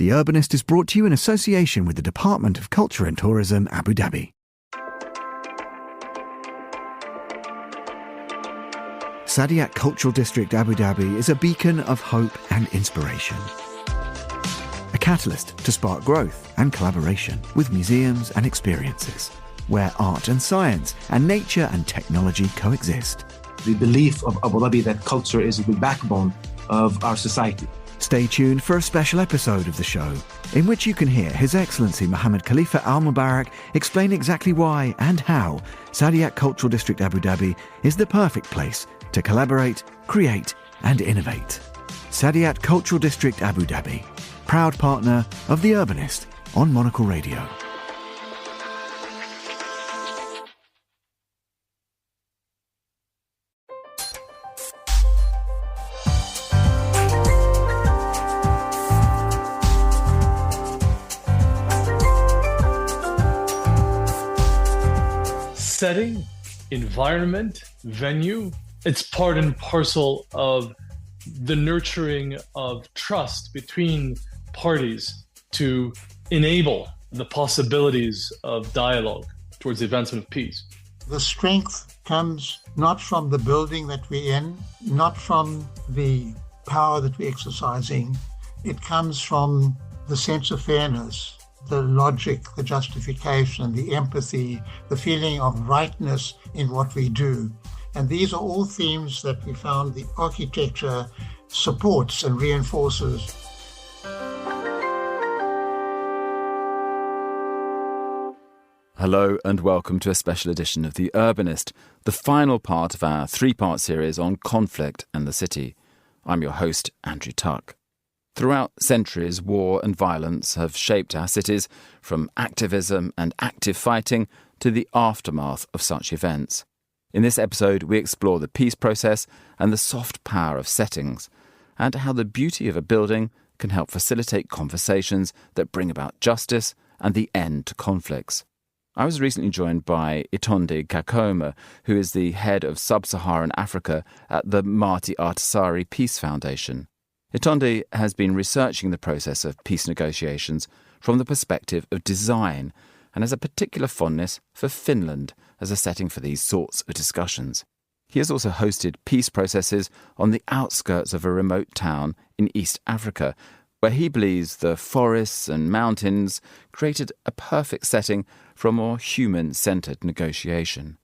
The Urbanist is brought to you in association with the Department of Culture and Tourism, Abu Dhabi. Saadiyat Cultural District Abu Dhabi is a beacon of hope and inspiration. A catalyst to spark growth and collaboration with museums and experiences, where art and science and nature and technology coexist. The belief of Abu Dhabi that culture is the backbone of our society. Stay tuned for a special episode of the show, in which you can hear His Excellency Mohammed Khalifa Al Mubarak explain exactly why and how Saadiyat Cultural District Abu Dhabi is the perfect place to collaborate, create and innovate. Saadiyat Cultural District Abu Dhabi, proud partner of The Urbanist on Monocle Radio. Setting, environment, venue, it's part and parcel of the nurturing of trust between parties to enable the possibilities of dialogue towards the advancement of peace. The strength comes not from the building that we're in, not from the power that we're exercising. It comes from the sense of fairness, the logic, the justification, the empathy, the feeling of rightness in what we do. And these are all themes that we found the architecture supports and reinforces. Hello and welcome to a special edition of The Urbanist, the final part of our three-part series on conflict and the city. I'm your host, Andrew Tuck. Throughout centuries, war and violence have shaped our cities, from activism and active fighting to the aftermath of such events. In this episode, we explore the peace process and the soft power of settings, and how the beauty of a building can help facilitate conversations that bring about justice and the end to conflicts. I was recently joined by Itonde Kakoma, who is the head of Sub-Saharan Africa at the Marty Artasari Peace Foundation. Itonde has been researching the process of peace negotiations from the perspective of design and has a particular fondness for Finland as a setting for these sorts of discussions. He has also hosted peace processes on the outskirts of a remote town in East Africa, where he believes the forests and mountains created a perfect setting for a more human-centred negotiation.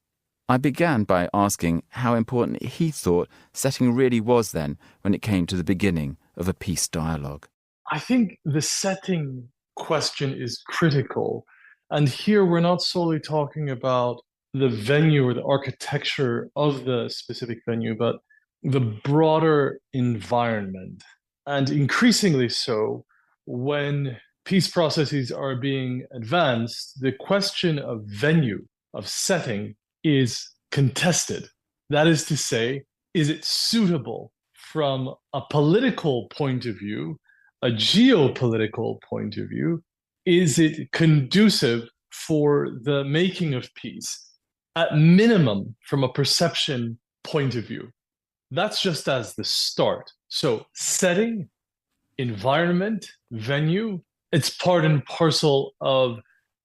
I began by asking how important he thought setting really was then when it came to the beginning of a peace dialogue. I think the setting question is critical. And here we're not solely talking about the venue or the architecture of the specific venue, but the broader environment. And increasingly so, when peace processes are being advanced, the question of venue, of setting, is contested. That is to say, is it suitable from a political point of view, a geopolitical point of view? Is it conducive for the making of peace? At minimum, from a perception point of view. That's just as the start. So setting, environment, venue, it's part and parcel of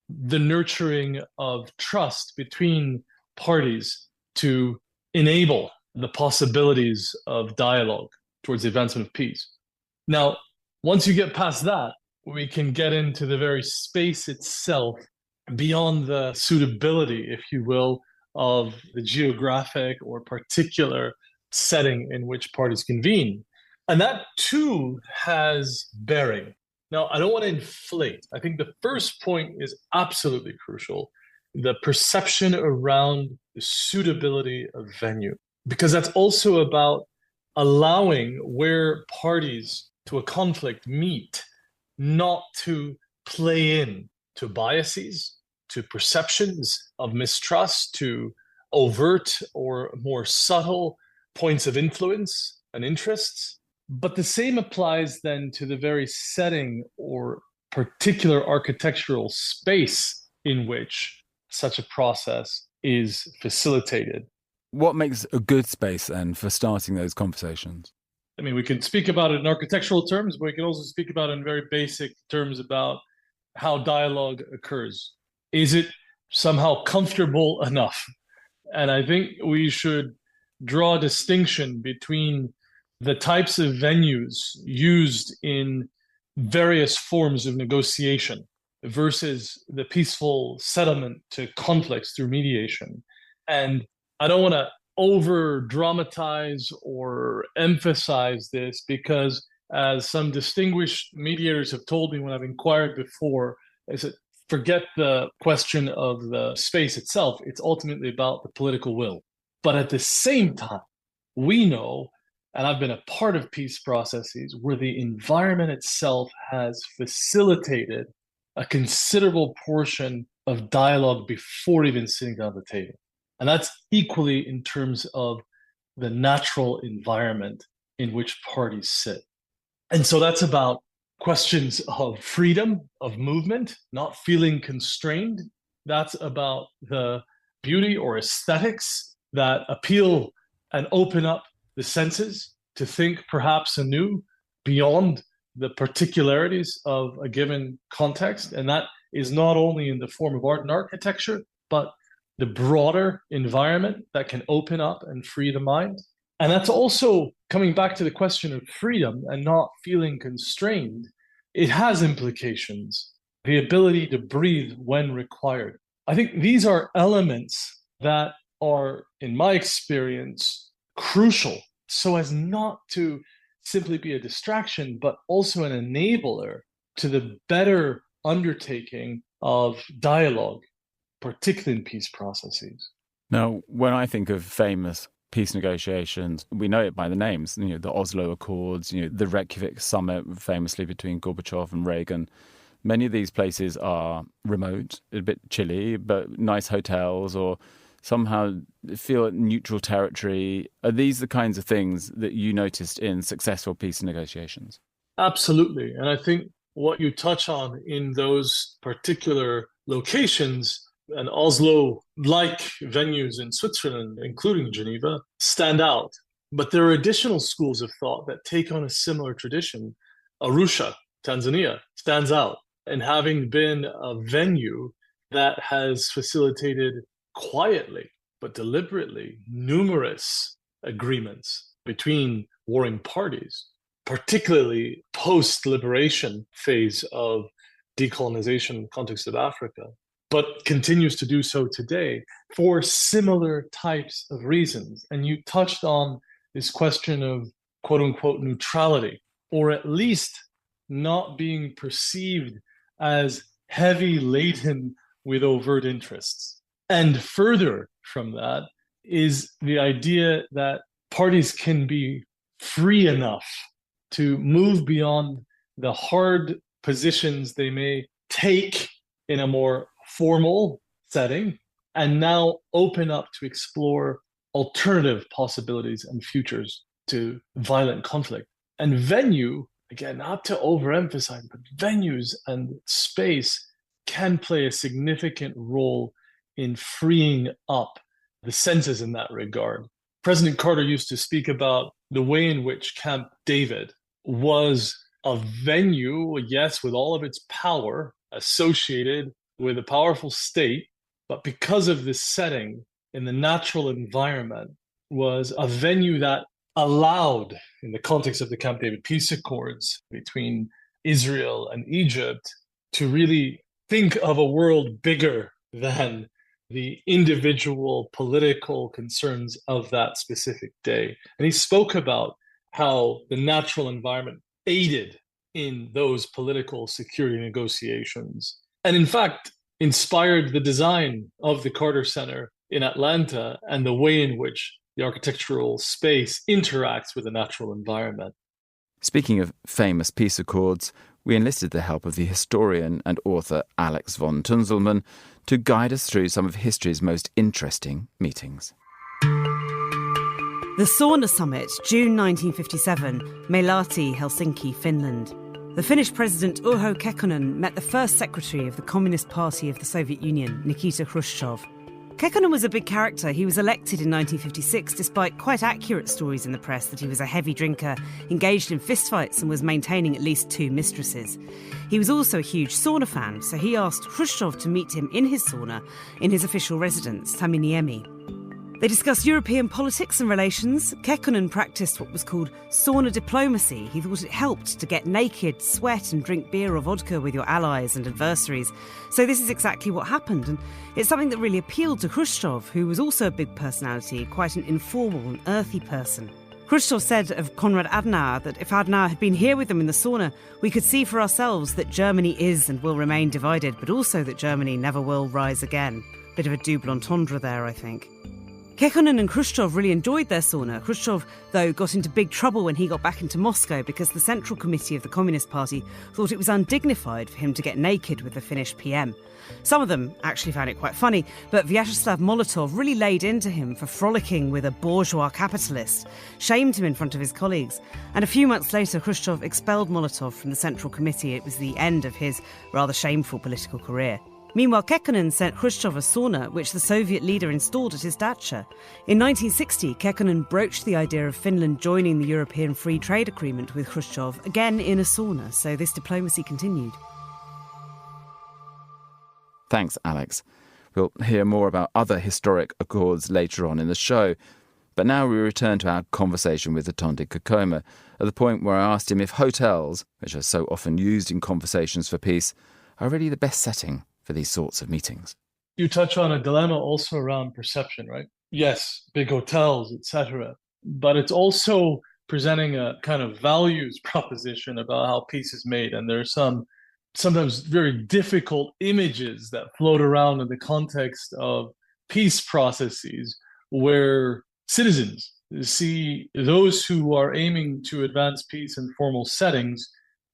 the nurturing of trust between parties to enable the possibilities of dialogue towards the advancement of peace. Now, once you get past that, we can get into the very space itself, beyond the suitability, if you will, of the geographic or particular setting in which parties convene. And that too has bearing. Now, I don't want to inflate. I think the first point is absolutely crucial. The perception around the suitability of venue, because that's also about allowing where parties to a conflict meet not to play in to biases, to perceptions of mistrust, to overt or more subtle points of influence and interests. But the same applies then to the very setting or particular architectural space in which such a process is facilitated. What makes a good space then for starting those conversations? I mean, we can speak about it in architectural terms, but we can also speak about it in very basic terms about how dialogue occurs. Is it somehow comfortable enough? And I think we should draw a distinction between the types of venues used in various forms of negotiation versus the peaceful settlement to conflicts through mediation. And I don't want to over dramatize or emphasize this because, as some distinguished mediators have told me when I've inquired before, is that forget the question of the space itself. It's ultimately about the political will. But at the same time, we know, and I've been a part of peace processes where the environment itself has facilitated a considerable portion of dialogue before even sitting down at the table. And that's equally in terms of the natural environment in which parties sit. And so that's about questions of freedom, of movement, not feeling constrained. That's about the beauty or aesthetics that appeal and open up the senses to think perhaps anew beyond the particularities of a given context. And that is not only in the form of art and architecture, but the broader environment that can open up and free the mind. And that's also coming back to the question of freedom and not feeling constrained. It has implications, the ability to breathe when required. I think these are elements that are, in my experience, crucial so as not to simply be a distraction, but also an enabler to the better undertaking of dialogue, particularly in peace processes. Now, when I think of famous peace negotiations, we know it by the names, the Oslo Accords, the Reykjavik summit famously between Gorbachev and Reagan. Many of these places are remote, a bit chilly, but nice hotels or somehow feel neutral territory. Are these the kinds of things that you noticed in successful peace negotiations? Absolutely. And I think what you touch on in those particular locations, and Oslo-like venues in Switzerland, including Geneva, stand out. But there are additional schools of thought that take on a similar tradition. Arusha, Tanzania, stands out in having been a venue that has facilitated quietly but deliberately numerous agreements between warring parties, particularly post-liberation phase of decolonization in the context of Africa, but continues to do so today for similar types of reasons. And you touched on this question of quote-unquote neutrality, or at least not being perceived as heavy laden with overt interests. And further from that is the idea that parties can be free enough to move beyond the hard positions they may take in a more formal setting and now open up to explore alternative possibilities and futures to violent conflict. And venue, again, not to overemphasize, but venues and space can play a significant role in freeing up the senses in that regard. President Carter used to speak about the way in which Camp David was a venue, yes, with all of its power associated with a powerful state, but because of this setting in the natural environment, was a venue that allowed, in the context of the Camp David peace accords between Israel and Egypt, to really think of a world bigger than the individual political concerns of that specific day. And he spoke about how the natural environment aided in those political security negotiations, and in fact, inspired the design of the Carter Center in Atlanta and the way in which the architectural space interacts with the natural environment. Speaking of famous peace accords, we enlisted the help of the historian and author Alex von Tunzelmann to guide us through some of history's most interesting meetings. The Sauna Summit, June 1957, Meilahti, Helsinki, Finland. The Finnish President Urho Kekkonen met the first secretary of the Communist Party of the Soviet Union, Nikita Khrushchev. Kekkonen was a big character. He was elected in 1956 despite quite accurate stories in the press that he was a heavy drinker, engaged in fistfights and was maintaining at least 2 mistresses. He was also a huge sauna fan, so he asked Khrushchev to meet him in his sauna in his official residence, Taminiemi. They discussed European politics and relations. Kekkonen practised what was called sauna diplomacy. He thought it helped to get naked, sweat and drink beer or vodka with your allies and adversaries. So this is exactly what happened, and it's something that really appealed to Khrushchev, who was also a big personality, quite an informal and earthy person. Khrushchev said of Konrad Adenauer that if Adenauer had been here with them in the sauna, we could see for ourselves that Germany is and will remain divided, but also that Germany never will rise again. Bit of a double entendre there, I think. Kekkonen and Khrushchev really enjoyed their sauna. Khrushchev, though, got into big trouble when he got back into Moscow because the Central Committee of the Communist Party thought it was undignified for him to get naked with the Finnish PM. Some of them actually found it quite funny, but Vyacheslav Molotov really laid into him for frolicking with a bourgeois capitalist, shamed him in front of his colleagues, and a few months later Khrushchev expelled Molotov from the Central Committee. It was the end of his rather shameful political career. Meanwhile, Kekkonen sent Khrushchev a sauna, which the Soviet leader installed at his dacha. In 1960, Kekkonen broached the idea of Finland joining the European Free Trade Agreement with Khrushchev, again in a sauna, so this diplomacy continued. Thanks, Alex. We'll hear more about other historic accords later on in the show. But now we return to our conversation with Atonde Kokoma, at the point where I asked him if hotels, which are so often used in conversations for peace, are really the best setting for these sorts of meetings. You touch on a dilemma also around perception, right? Yes, big hotels, etc. But it's also presenting a kind of values proposition about how peace is made. And there are some sometimes very difficult images that float around in the context of peace processes where citizens see those who are aiming to advance peace in formal settings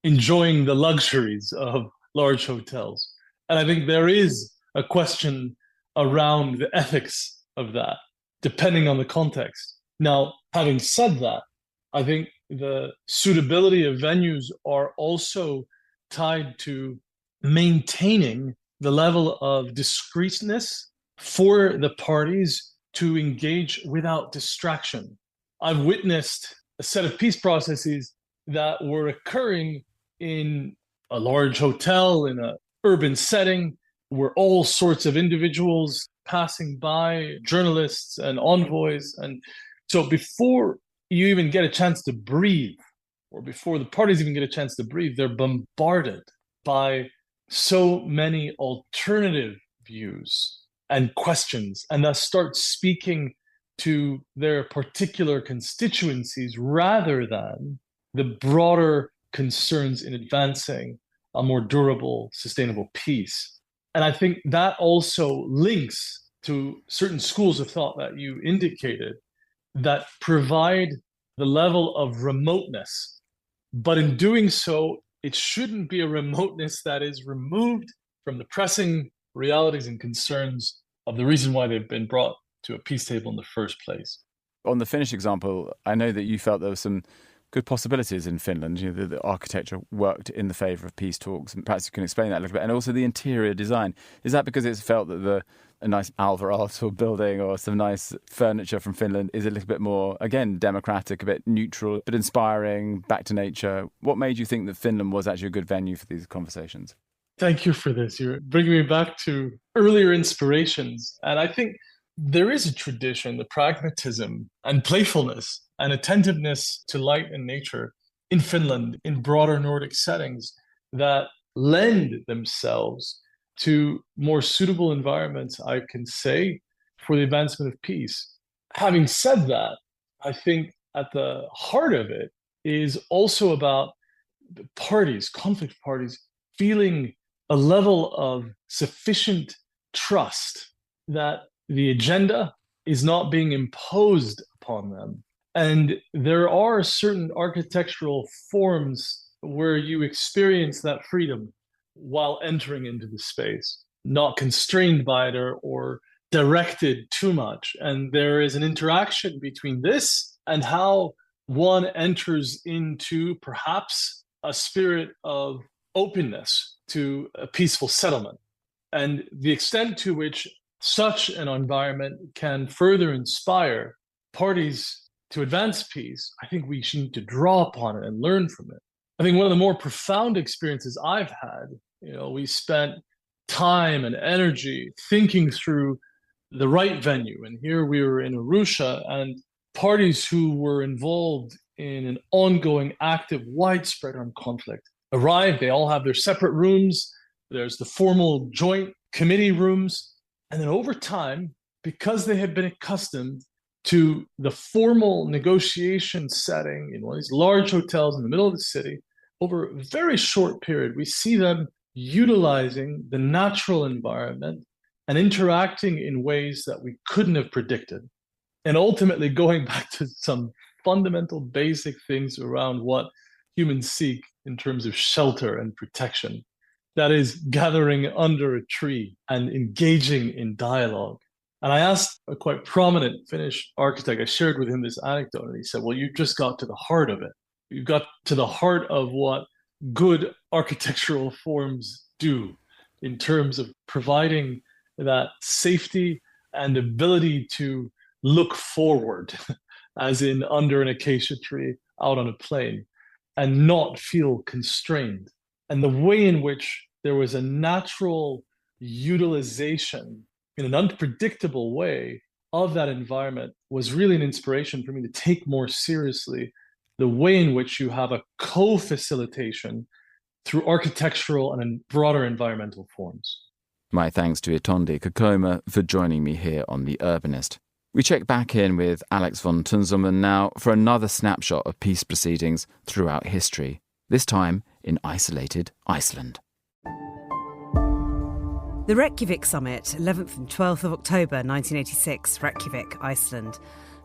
enjoying the luxuries of large hotels. And I think there is a question around the ethics of that, depending on the context. Now, having said that, I think the suitability of venues are also tied to maintaining the level of discreetness for the parties to engage without distraction. I've witnessed a set of peace processes that were occurring in a large hotel, in an urban setting, where all sorts of individuals passing by, journalists and envoys. And so before you even get a chance to breathe, or before the parties even get a chance to breathe, they're bombarded by so many alternative views and questions, and thus start speaking to their particular constituencies rather than the broader concerns in advancing a more durable, sustainable peace. And I think that also links to certain schools of thought that you indicated that provide the level of remoteness. But in doing so, it shouldn't be a remoteness that is removed from the pressing realities and concerns of the reason why they've been brought to a peace table in the first place. On the Finnish example, I know that you felt there were some good possibilities in Finland. You know, the architecture worked in the favour of peace talks, and perhaps you can explain that a little bit. And also the interior design. Is that because it's felt that a nice Alvar Aalto building or some nice furniture from Finland is a little bit more, again, democratic, a bit neutral, but inspiring, back to nature? What made you think that Finland was actually a good venue for these conversations? Thank you for this. You're bringing me back to earlier inspirations. And I think there is a tradition, the pragmatism and playfulness and attentiveness to light and nature in Finland, in broader Nordic settings, that lend themselves to more suitable environments, I can say, for the advancement of peace. Having said that, I think at the heart of it is also about the parties, conflict parties, feeling a level of sufficient trust that the agenda is not being imposed upon them. And there are certain architectural forms where you experience that freedom while entering into the space, not constrained by it or directed too much. And there is an interaction between this and how one enters into perhaps a spirit of openness to a peaceful settlement. And the extent to which such an environment can further inspire parties to advance peace, I think we need to draw upon it and learn from it. I think one of the more profound experiences I've had, we spent time and energy thinking through the right venue. And here we were in Arusha, and parties who were involved in an ongoing, active, widespread armed conflict arrived. They all have their separate rooms. There's the formal joint committee rooms. And then over time, because they had been accustomed to the formal negotiation setting in one of these large hotels in the middle of the city, over a very short period, we see them utilizing the natural environment and interacting in ways that we couldn't have predicted. And ultimately going back to some fundamental basic things around what humans seek in terms of shelter and protection. That is gathering under a tree and engaging in dialogue. And I asked a quite prominent Finnish architect, I shared with him this anecdote, and he said, well, you just got to the heart of it. You got to the heart of what good architectural forms do in terms of providing that safety and ability to look forward, as in under an acacia tree out on a plain, and not feel constrained. And the way in which there was a natural utilization in an unpredictable way of that environment was really an inspiration for me to take more seriously the way in which you have a co-facilitation through architectural and broader environmental forms. My thanks to Itonde Kokoma for joining me here on The Urbanist. We check back in with Alex von Tunzelmann now for another snapshot of peace proceedings throughout history, this time in isolated Iceland. The Reykjavik Summit, 11th and 12th of October 1986, Reykjavik, Iceland.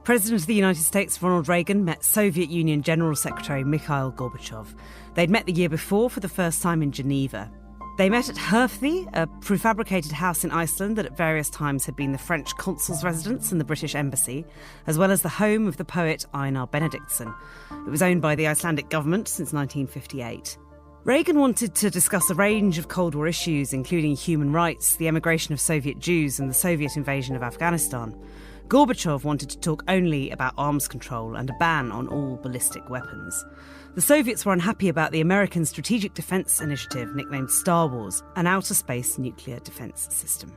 President of the United States Ronald Reagan met Soviet Union General Secretary Mikhail Gorbachev. They'd met the year before for the first time in Geneva. They met at Herfthi, a prefabricated house in Iceland that at various times had been the French consul's residence and the British embassy, as well as the home of the poet Einar Benediktsson. It was owned by the Icelandic government since 1958. Reagan wanted to discuss a range of Cold War issues, including human rights, the emigration of Soviet Jews and the Soviet invasion of Afghanistan. Gorbachev wanted to talk only about arms control and a ban on all ballistic weapons. The Soviets were unhappy about the American Strategic Defense Initiative, nicknamed Star Wars, an outer space nuclear defense system.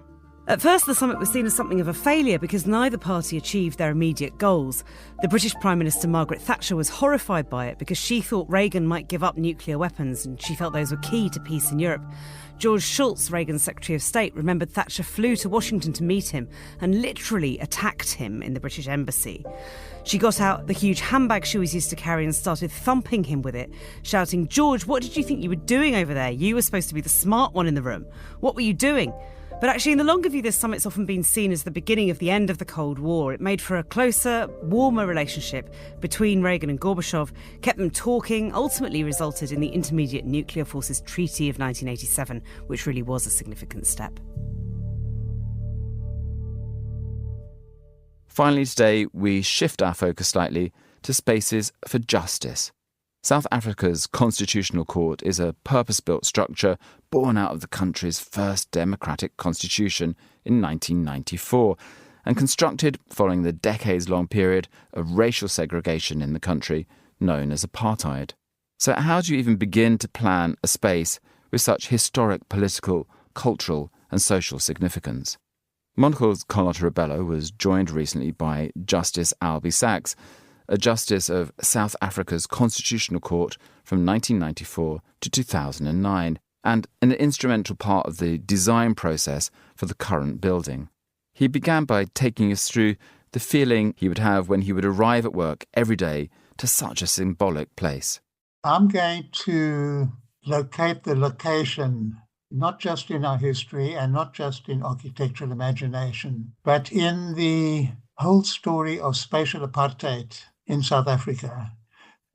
At first, the summit was seen as something of a failure because neither party achieved their immediate goals. The British Prime Minister Margaret Thatcher was horrified by it because she thought Reagan might give up nuclear weapons and she felt those were key to peace in Europe. George Shultz, Reagan's Secretary of State, remembered Thatcher flew to Washington to meet him and literally attacked him in the British embassy. She got out the huge handbag she always used to carry and started thumping him with it, shouting, "George, what did you think you were doing over there? You were supposed to be the smart one in the room. What were you doing?" But actually, in the longer view, this summit's often been seen as the beginning of the end of the Cold War. It made for a closer, warmer relationship between Reagan and Gorbachev, kept them talking, ultimately resulted in the Intermediate Nuclear Forces Treaty of 1987, which really was a significant step. Finally today, we shift our focus slightly to spaces for justice. South Africa's Constitutional Court is a purpose-built structure born out of the country's first democratic constitution in 1994 and constructed following the decades-long period of racial segregation in the country known as apartheid. So how do you even begin to plan a space with such historic political, cultural and social significance? Monocle's Carlotta Rebello was joined recently by Justice Albie Sachs, a justice of South Africa's Constitutional Court from 1994 to 2009, and an instrumental part of the design process for the current building. He began by taking us through the feeling he would have when he would arrive at work every day to such a symbolic place. I'm going to locate the location, not just in our history and not just in architectural imagination, but in the whole story of spatial apartheid in South Africa.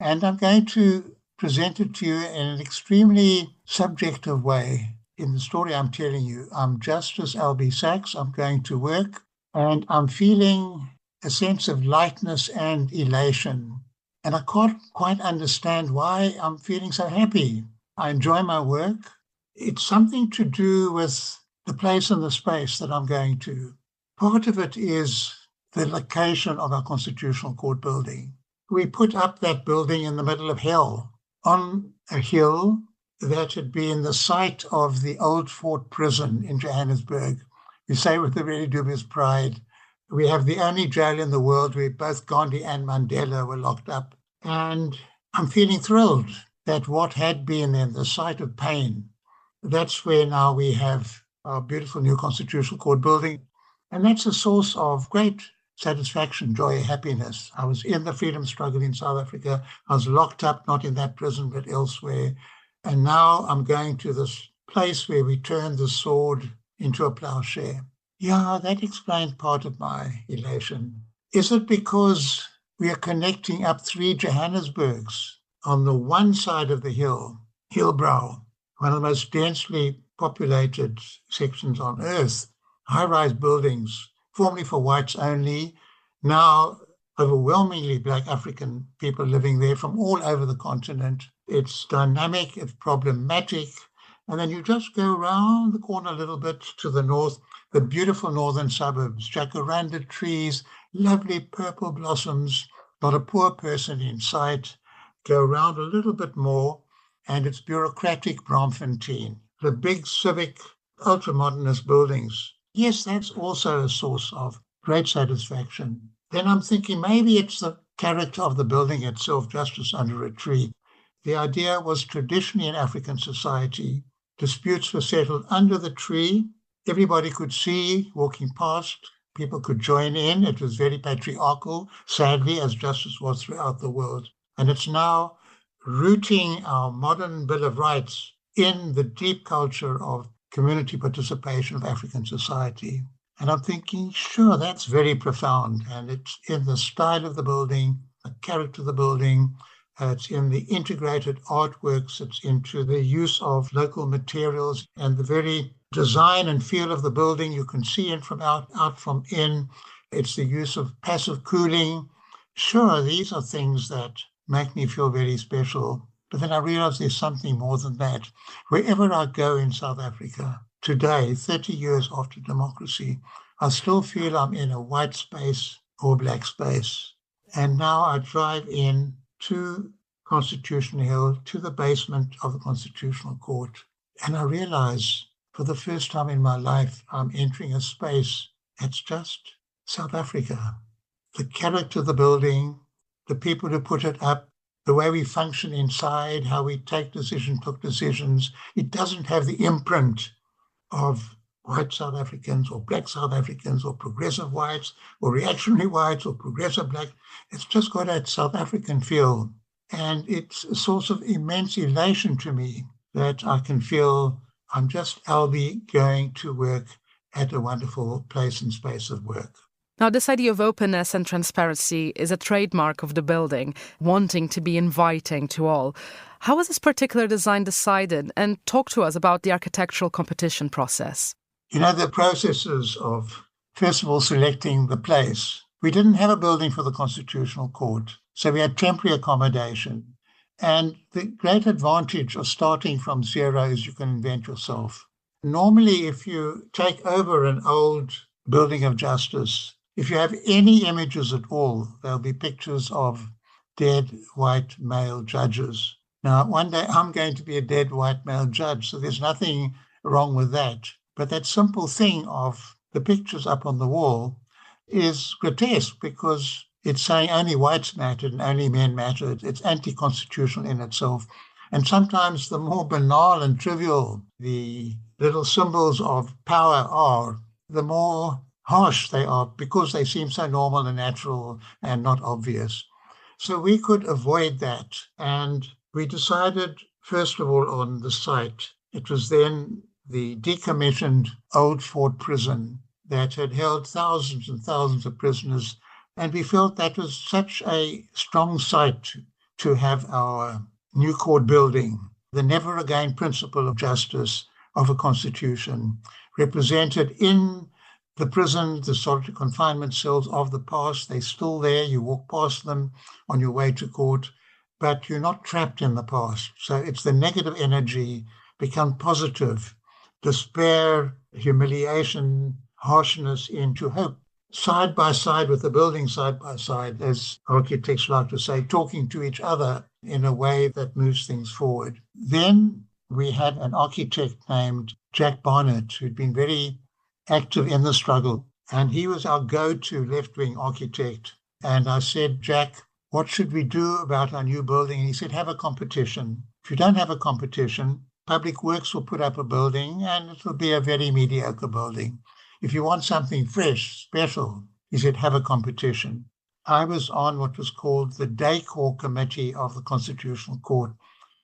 And I'm going to present it to you in an extremely subjective way. In the story I'm telling you, I'm Justice Albie Sachs. I'm going to work and I'm feeling a sense of lightness and elation. And I can't quite understand why I'm feeling so happy. I enjoy my work. It's something to do with the place and the space that I'm going to. Part of it is the location of our Constitutional Court building. We put up that building in the middle of hell, on a hill that had been the site of the old Fort Prison in Johannesburg. We say with a very dubious pride, we have the only jail in the world where both Gandhi and Mandela were locked up. And I'm feeling thrilled that what had been in the site of pain, that's where now we have our beautiful new Constitutional Court building. And that's a source of great satisfaction, joy, happiness. I was in the freedom struggle in South Africa. I was locked up, not in that prison, but elsewhere. And now I'm going to this place where we turn the sword into a plowshare. Yeah, that explains part of my elation. Is it because we are connecting up three Johannesburgs? On the one side of the hill, Hillbrow, one of the most densely populated sections on earth, high-rise buildings, formerly for whites only, now overwhelmingly Black African people living there from all over the continent. It's dynamic, it's problematic. And then you just go around the corner a little bit to the north, the beautiful northern suburbs, jacaranda trees, lovely purple blossoms, not a poor person in sight. Go around a little bit more, and it's bureaucratic Braamfontein, the big civic, ultra-modernist buildings. Yes, that's also a source of great satisfaction. Then I'm thinking maybe it's the character of the building itself, justice under a tree. The idea was traditionally in African society, disputes were settled under the tree. Everybody could see walking past. People could join in. It was very patriarchal, sadly, as justice was throughout the world. And it's now rooting our modern Bill of Rights in the deep culture of community participation of African society. And I'm thinking, sure, that's very profound. And it's in the style of the building, the character of the building. It's in the integrated artworks. It's into the use of local materials and the very design and feel of the building. You can see in from out from in. It's the use of passive cooling. Sure, these are things that make me feel very special. But then I realize there's something more than that. Wherever I go in South Africa today, 30 years after democracy, I still feel I'm in a white space or black space. And now I drive in to Constitution Hill, to the basement of the Constitutional Court. And I realize for the first time in my life, I'm entering a space that's just South Africa. The character of the building, the people who put it up, the way we function inside, how we took decisions, it doesn't have the imprint of white South Africans or black South Africans or progressive whites or reactionary whites or progressive black. It's just got that South African feel. And it's a source of immense elation to me that I can feel I'm just Albie going to work at a wonderful place and space of work. Now, this idea of openness and transparency is a trademark of the building, wanting to be inviting to all. How was this particular design decided? And talk to us about the architectural competition process. You know, the processes of, first of all, selecting the place. We didn't have a building for the Constitutional Court, so we had temporary accommodation. And the great advantage of starting from zero is you can invent yourself. Normally, if you take over an old building of justice, if you have any images at all, there'll be pictures of dead white male judges. Now, one day I'm going to be a dead white male judge, so there's nothing wrong with that. But that simple thing of the pictures up on the wall is grotesque because it's saying only whites mattered and only men mattered. It's anti-constitutional in itself. And sometimes the more banal and trivial the little symbols of power are, the more harsh they are because they seem so normal and natural and not obvious. So we could avoid that. And we decided, first of all, on the site. It was then the decommissioned old Fort Prison that had held thousands and thousands of prisoners. And we felt that was such a strong site to have our new court building, the never again principle of justice of a constitution, represented in the prison, the solitary confinement cells of the past. They're still there. You walk past them on your way to court, but you're not trapped in the past. So it's the negative energy become positive despair, humiliation, harshness into hope. Side by side with the building, side by side, as architects like to say, talking to each other in a way that moves things forward. Then we had an architect named Jack Barnett, who'd been very active in the struggle, and he was our go-to left-wing architect. And I said, Jack, what should we do about our new building? And he said, have a competition. If you don't have a competition, Public Works will put up a building and it will be a very mediocre building. If you want something fresh, special, he said, have a competition. I was on what was called the Decor Committee of the Constitutional Court.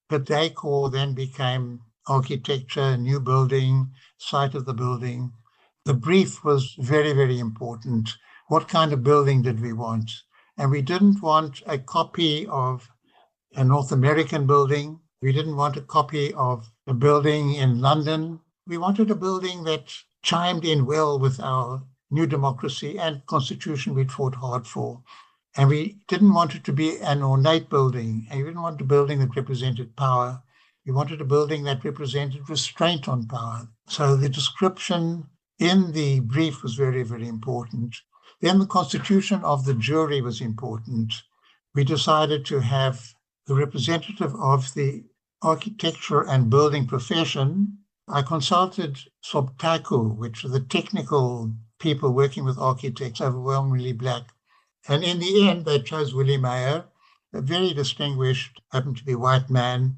The Decor then became architecture, new building, site of the building. The brief was very, very important. What kind of building did we want? And we didn't want a copy of a North American building. We didn't want a copy of a building in London. We wanted a building that chimed in well with our new democracy and constitution we'd fought hard for. And we didn't want it to be an ornate building. And we didn't want a building that represented power. We wanted a building that represented restraint on power. So the description in the brief was very, very important. Then the constitution of the jury was important. We decided to have the representative of the architecture and building profession. I consulted SOBTACU, which are the technical people working with architects, overwhelmingly black. And in the end, they chose Willie Mayer, a very distinguished, happened to be white man.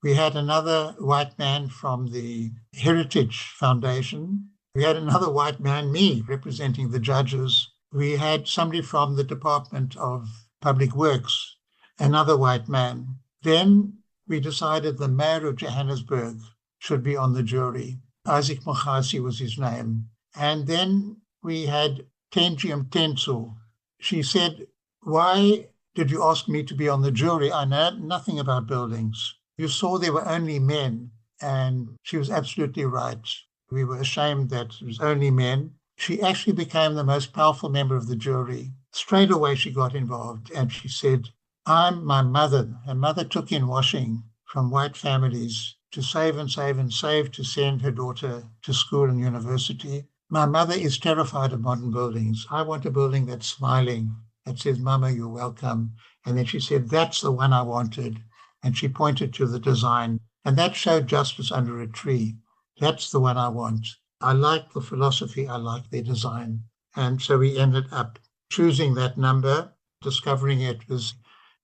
We had another white man from the Heritage Foundation. We had another white man, me, representing the judges. We had somebody from the Department of Public Works, another white man. Then we decided the mayor of Johannesburg should be on the jury. Isaac Mokhasi was his name. And then we had Tenji Mtensu. She said, why did you ask me to be on the jury? I know nothing about buildings. You saw there were only men. And she was absolutely right. We were ashamed that it was only men. She actually became the most powerful member of the jury. Straight away she got involved and she said, I'm my mother. Her mother took in washing from white families to save and save and save to send her daughter to school and university. My mother is terrified of modern buildings. I want a building that's smiling, that says, Mama, you're welcome. And then she said, that's the one I wanted. And she pointed to the design. And that showed justice under a tree. That's the one I want. I like the philosophy. I like their design. And so we ended up choosing that number, discovering it was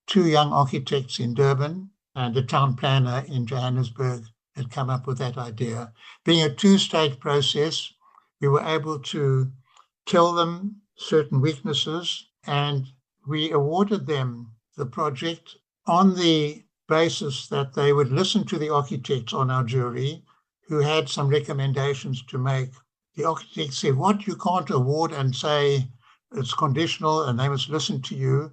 two young architects in Durban and a town planner in Johannesburg had come up with that idea. Being a two-stage process, we were able to tell them certain weaknesses and we awarded them the project on the basis that they would listen to the architects on our jury who had some recommendations to make. The architect said, what, you can't award and say it's conditional and they must listen to you.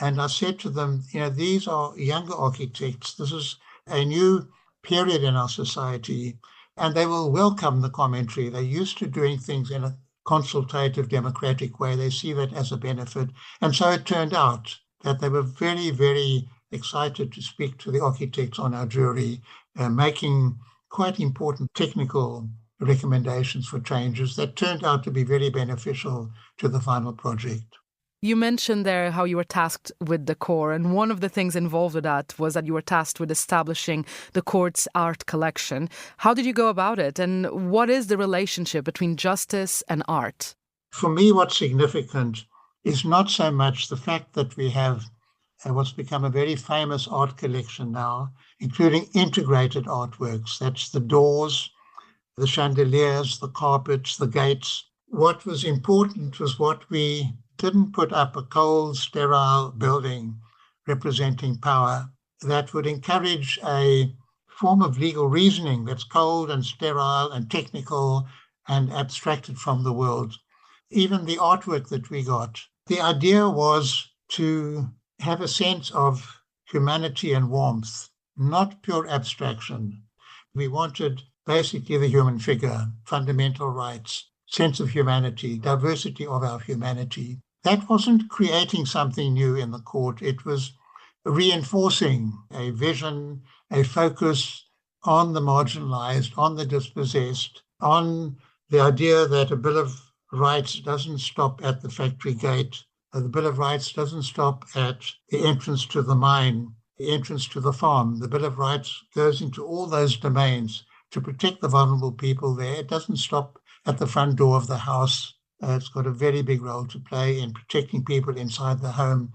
And I said to them, these are younger architects. This is a new period in our society, and they will welcome the commentary. They're used to doing things in a consultative, democratic way. They see that as a benefit. And so it turned out that they were very, very excited to speak to the architects on our jury, making quite important technical recommendations for changes that turned out to be very beneficial to the final project. You mentioned there how you were tasked with the core, and one of the things involved with that was that you were tasked with establishing the court's art collection. How did you go about it, and what is the relationship between justice and art? For me, what's significant is not so much the fact that we have what's become a very famous art collection now, including integrated artworks. That's the doors, the chandeliers, the carpets, the gates. What was important was what we didn't put up a cold, sterile building representing power that would encourage a form of legal reasoning that's cold and sterile and technical and abstracted from the world. Even the artwork that we got, the idea was to have a sense of humanity and warmth, not pure abstraction. We wanted basically the human figure, fundamental rights, sense of humanity, diversity of our humanity. That wasn't creating something new in the court. It was reinforcing a vision, a focus, on the marginalized, on the dispossessed, on the idea that a Bill of Rights doesn't stop at the factory gate. The Bill of Rights doesn't stop at the entrance to the mine, the entrance to the farm. The Bill of Rights goes into all those domains to protect the vulnerable people there. It doesn't stop at the front door of the house. It's got a very big role to play in protecting people inside the home.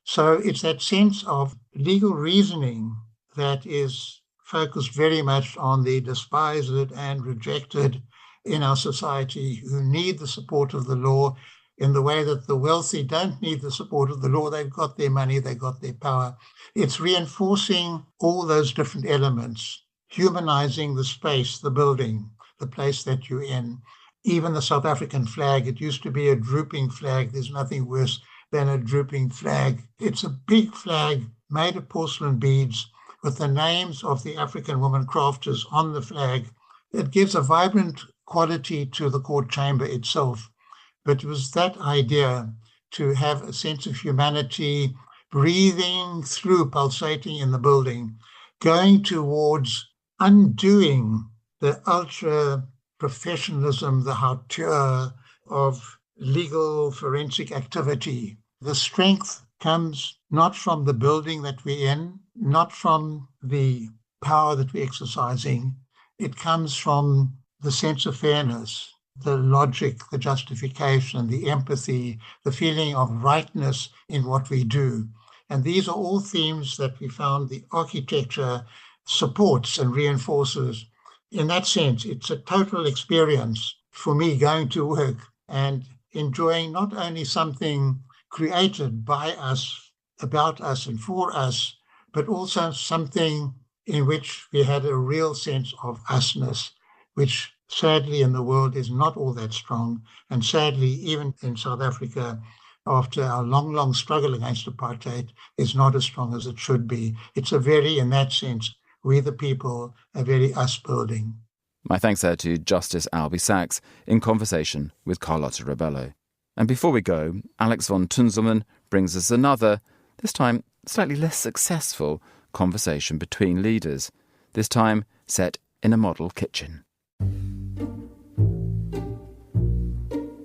So it's that sense of legal reasoning that is focused very much on the despised and rejected in our society who need the support of the law in the way that the wealthy don't need the support of the law. They've got their money, they've got their power. It's reinforcing all those different elements, humanizing the space, the building, the place that you're in. Even the South African flag, it used to be a drooping flag. There's nothing worse than a drooping flag. It's a big flag made of porcelain beads with the names of the African women crafters on the flag. It gives a vibrant quality to the court chamber itself. But it was that idea to have a sense of humanity breathing through, pulsating in the building, going towards undoing the ultra-professionalism, the hauteur of legal forensic activity. The strength comes not from the building that we're in, not from the power that we're exercising. It comes from the sense of fairness, the logic, the justification, the empathy, the feeling of rightness in what we do. And these are all themes that we found the architecture supports and reinforces. In that sense, it's a total experience for me going to work and enjoying not only something created by us, about us and for us, but also something in which we had a real sense of usness, which sadly in the world is not all that strong. And sadly, even in South Africa, after our long, long struggle against apartheid, is not as strong as it should be. It's a very, in that sense, we the people, a very us building. My thanks there to Justice Albie Sachs in conversation with Carlotta Rebello. And before we go, Alex von Tunzelmann brings us another, this time slightly less successful, conversation between leaders, this time set in a model kitchen.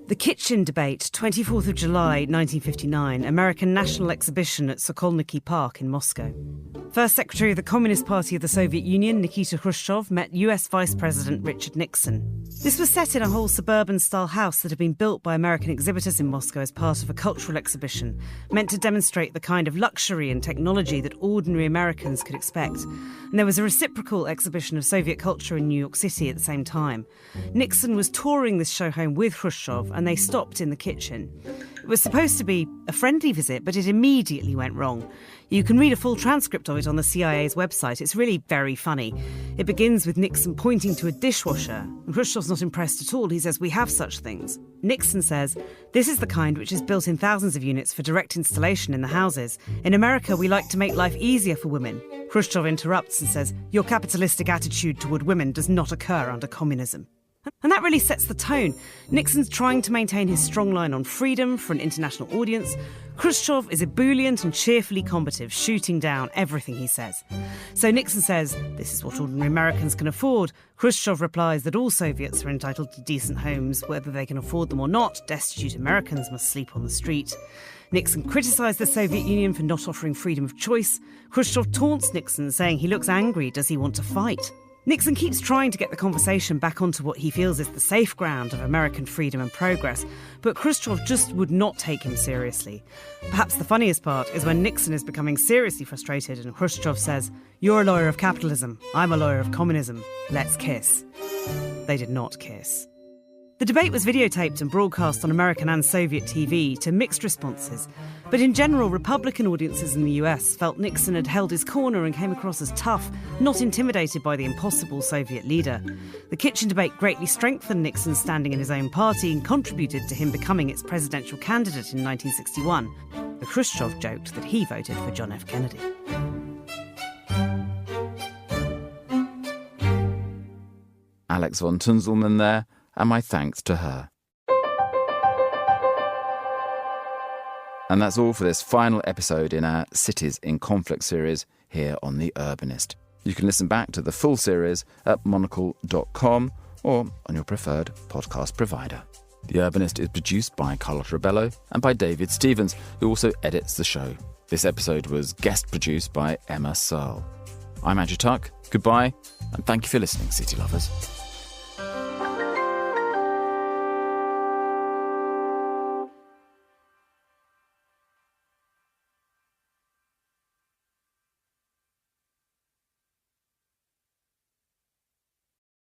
The Kitchen Debate, 24th of July 1959, American National Exhibition at Sokolniki Park in Moscow. First Secretary of the Communist Party of the Soviet Union, Nikita Khrushchev, met US Vice President Richard Nixon. This was set in a whole suburban-style house that had been built by American exhibitors in Moscow as part of a cultural exhibition, meant to demonstrate the kind of luxury and technology that ordinary Americans could expect. And there was a reciprocal exhibition of Soviet culture in New York City at the same time. Nixon was touring this show home with Khrushchev, and they stopped in the kitchen. It was supposed to be a friendly visit, but it immediately went wrong. You can read a full transcript of it on the CIA's website. It's really very funny. It begins with Nixon pointing to a dishwasher. And Khrushchev's not impressed at all. He says, "We have such things." Nixon says, "This is the kind which is built in thousands of units for direct installation in the houses. In America, we like to make life easier for women." Khrushchev interrupts and says, "Your capitalistic attitude toward women does not occur under communism." And that really sets the tone. Nixon's trying to maintain his strong line on freedom for an international audience. Khrushchev is ebullient and cheerfully combative, shooting down everything he says. So Nixon says, "This is what ordinary Americans can afford." Khrushchev replies that all Soviets are entitled to decent homes, whether they can afford them or not. Destitute Americans must sleep on the street. Nixon criticised the Soviet Union for not offering freedom of choice. Khrushchev taunts Nixon, saying he looks angry. Does he want to fight? Nixon keeps trying to get the conversation back onto what he feels is the safe ground of American freedom and progress, but Khrushchev just would not take him seriously. Perhaps the funniest part is when Nixon is becoming seriously frustrated and Khrushchev says, "You're a lawyer of capitalism, I'm a lawyer of communism, let's kiss." They did not kiss. The debate was videotaped and broadcast on American and Soviet TV to mixed responses. But in general, Republican audiences in the US felt Nixon had held his corner and came across as tough, not intimidated by the impossible Soviet leader. The kitchen debate greatly strengthened Nixon's standing in his own party and contributed to him becoming its presidential candidate in 1961. But Khrushchev joked that he voted for John F. Kennedy. Alex von Tunzelmann there, and my thanks to her. And that's all for this final episode in our Cities in Conflict series here on The Urbanist. You can listen back to the full series at monocle.com or on your preferred podcast provider. The Urbanist is produced by Carlotta Rebello and by David Stevens, who also edits the show. This episode was guest produced by Emma Searle. I'm Andrew Tuck. Goodbye, and thank you for listening, City Lovers.